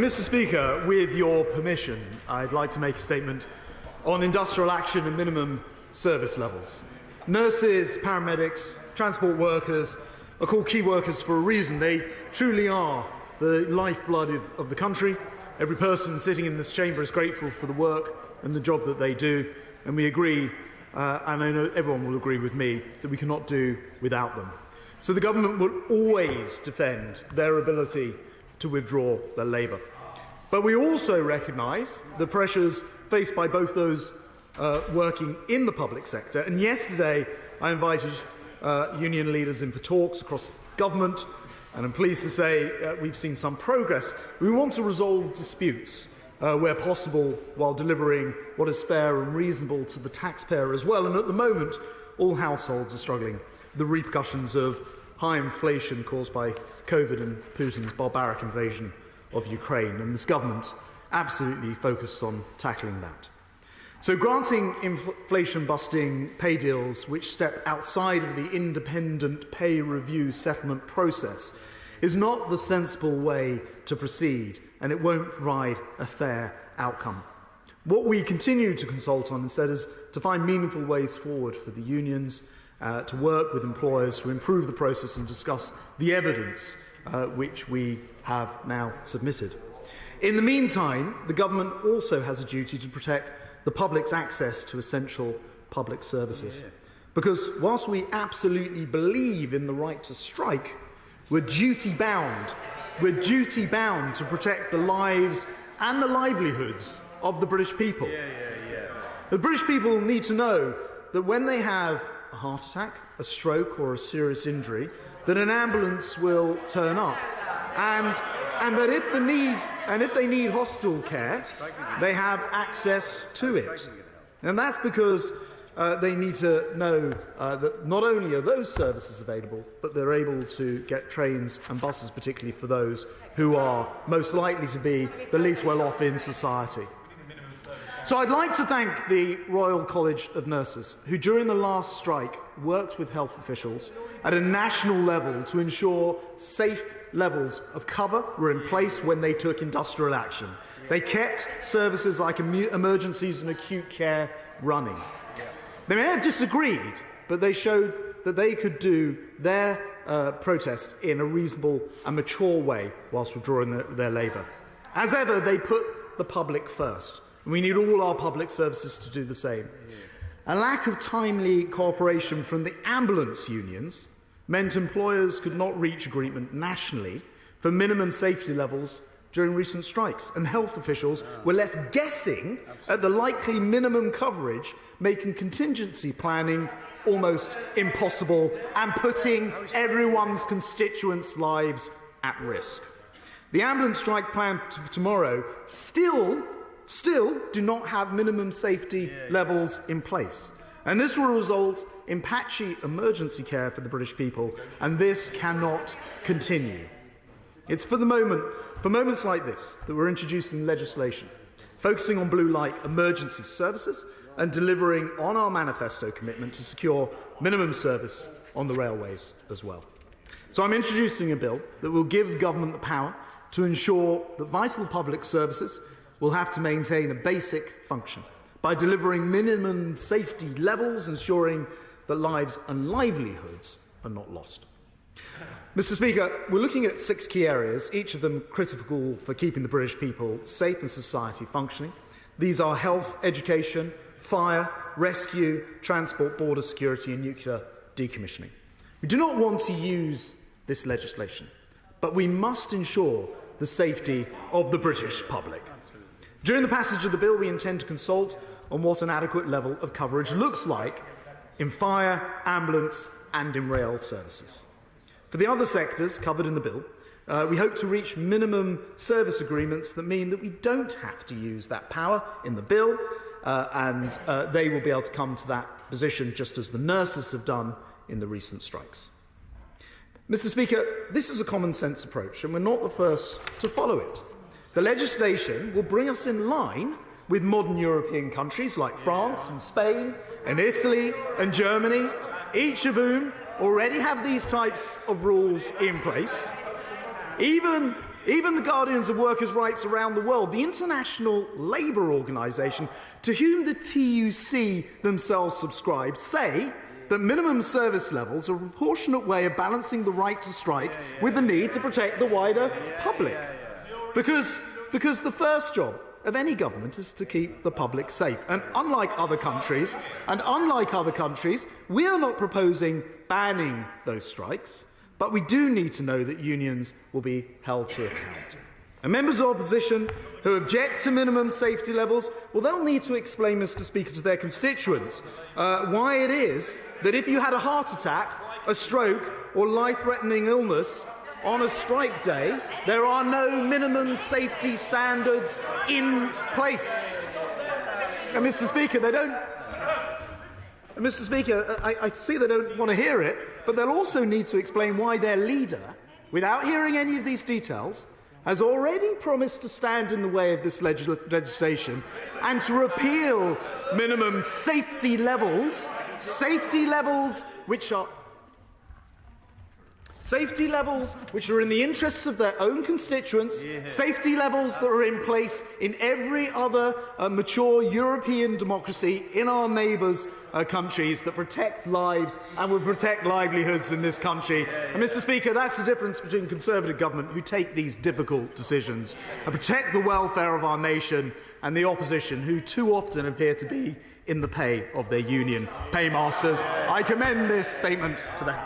Mr. Speaker, with your permission, I'd like to make a statement on industrial action and minimum service levels. Nurses, paramedics, transport workers are called key workers for a reason. They truly are the lifeblood of the country. Every person sitting in this chamber is grateful for the work and the job that they do, and we agree, and I know everyone will agree with me, that we cannot do without them. So the government will always defend their ability to withdraw their labour. But we also recognise the pressures faced by both those working in the public sector. And yesterday I invited union leaders in for talks across government, and I'm pleased to say we've seen some progress. We want to resolve disputes where possible while delivering what is fair and reasonable to the taxpayer as well. And at the moment, all households are struggling with the repercussions of high inflation caused by COVID and Putin's barbaric invasion of Ukraine, and this government absolutely focused on tackling that. So granting inflation-busting pay deals which step outside of the independent pay review settlement process is not the sensible way to proceed, and it won't provide a fair outcome. What we continue to consult on instead is to find meaningful ways forward for the unions, to work with employers to improve the process and discuss the evidence which we have now submitted. In the meantime, the government also has a duty to protect the public's access to essential public services. Because whilst we absolutely believe in the right to strike, we're duty-bound to protect the lives and the livelihoods of the British people. The British people need to know that when they have a heart attack, a stroke or a serious injury, that an ambulance will turn up, and that if they need hospital care, they have access to it. And that's because they need to know that not only are those services available, but they're able to get trains and buses, particularly for those who are most likely to be the least well off in society. So I'd like to thank the Royal College of Nurses, who during the last strike worked with health officials at a national level to ensure safe levels of cover were in place when they took industrial action. They kept services like emergencies and acute care running. They may have disagreed, but they showed that they could do their protest in a reasonable and mature way whilst withdrawing their labour. As ever, they put the public first. We need all our public services to do the same. A lack of timely cooperation from the ambulance unions meant employers could not reach agreement nationally for minimum safety levels during recent strikes, and health officials were left guessing at the likely minimum coverage, making contingency planning almost impossible and putting everyone's constituents' lives at risk. The ambulance strike plan for tomorrow still do not have minimum safety levels in place. And this will result in patchy emergency care for the British people, and this cannot continue. It's for moments like this that we're introducing legislation, focusing on blue light emergency services and delivering on our manifesto commitment to secure minimum service on the railways as well. So I'm introducing a bill that will give government the power to ensure that vital public services will have to maintain a basic function by delivering minimum safety levels, ensuring that lives and livelihoods are not lost. Mr. Speaker, we're looking at 6 key areas, each of them critical for keeping the British people safe and society functioning. These are health, education, fire, rescue, transport, border security and nuclear decommissioning. We do not want to use this legislation, but we must ensure the safety of the British public. During the passage of the bill, we intend to consult on what an adequate level of coverage looks like in fire, ambulance and in rail services. For the other sectors covered in the bill, we hope to reach minimum service agreements that mean that we don't have to use that power in the bill, and they will be able to come to that position just as the nurses have done in the recent strikes. Mr. Speaker, this is a common sense approach, and we're not the first to follow it. The legislation will bring us in line with modern European countries like France and Spain and Italy and Germany, each of whom already have these types of rules in place. Even even the guardians of workers' rights around the world, the International Labour Organization, to whom the TUC themselves subscribe, say that minimum service levels are a proportionate way of balancing the right to strike with the need to protect the wider public. Because the first job of any government is to keep the public safe. And unlike other countries, we are not proposing banning those strikes, but we do need to know that unions will be held to account. And members of opposition who object to minimum safety levels, well, they'll need to explain, Mr. Speaker, to their constituents why it is that if you had a heart attack, a stroke or life-threatening illness on a strike day, there are no minimum safety standards in place. And Mr. Speaker, I see they don't want to hear it, but they'll also need to explain why their leader, without hearing any of these details, has already promised to stand in the way of this legislation and to repeal minimum safety levels which are in the interests of their own constituents, safety levels that are in place in every other mature European democracy in our neighbours' countries that protect lives and will protect livelihoods in this country. And, Mr. Speaker, that's the difference between Conservative government who take these difficult decisions and protect the welfare of our nation and the opposition who too often appear to be in the pay of their union paymasters. I commend this statement to them.